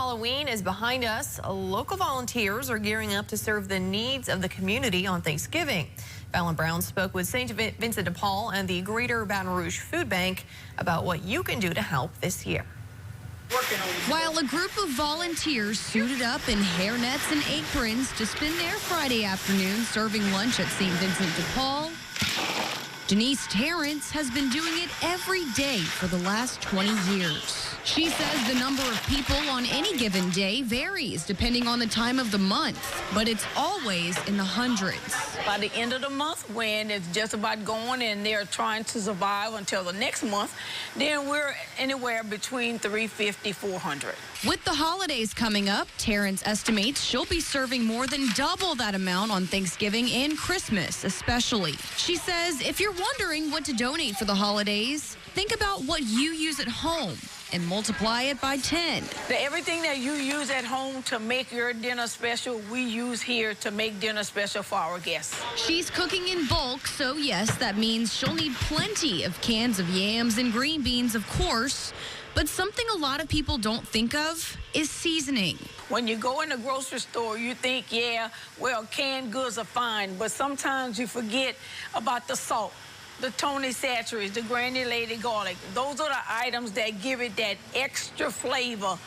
Halloween is behind us, local volunteers are gearing up to serve the needs of the community on Thanksgiving. Fallon Brown spoke with St. Vincent De Paul and the Greater Baton Rouge Food Bank about what you can do to help this year. While a group of volunteers suited up in hairnets and aprons to spend their Friday afternoon serving lunch at St. Vincent De Paul, Denise Terrence has been doing it every day for the last 20 years. She says the number of people on any given day varies depending on the time of the month, but it's always in the hundreds. By the end of the month, when it's just about going and they're trying to survive until the next month, then we're anywhere between 350, 400. With the holidays coming up, Terrence estimates she'll be serving more than double that amount on Thanksgiving and Christmas, especially. She says if you're wondering what to donate for the holidays, think about what you use at home and multiply it by 10. Everything that you use at home to make your dinner special, we use here to make dinner special for our guests. She's cooking in bulk, so yes, that means she'll need plenty of cans of yams and green beans, of course. But something a lot of people don't think of is seasoning. When you go in the grocery store, you think, yeah, well, canned goods are fine, but sometimes you forget about the salt, the Tony Satcheries, the granulated garlic. Those are the items that give it that extra flavor,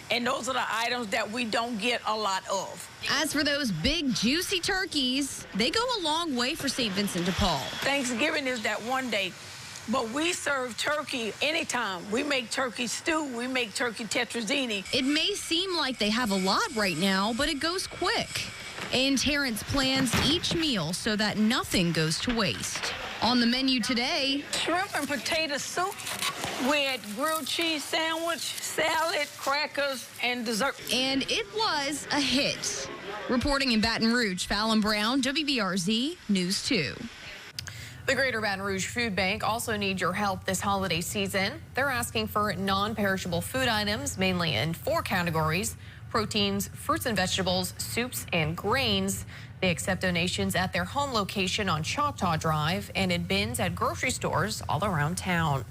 and those are the items that we don't get a lot of. As for those big, juicy turkeys, they go a long way for St. Vincent De Paul. Thanksgiving is that one day, but we serve turkey anytime. We make turkey stew, we make turkey tetrazzini. It may seem like they have a lot right now, but it goes quick. And Terrence plans each meal so that nothing goes to waste. On the menu today, shrimp and potato soup with grilled cheese sandwich, salad, crackers, and dessert. And it was a hit. Reporting in Baton Rouge, Fallon Brown, WBRZ News 2. The Greater Baton Rouge Food Bank also needs your help this holiday season. They're asking for non-perishable food items, mainly in 4 categories: proteins, fruits and vegetables, soups, and grains. They accept donations at their home location on Choctaw Drive and in bins at grocery stores all around town.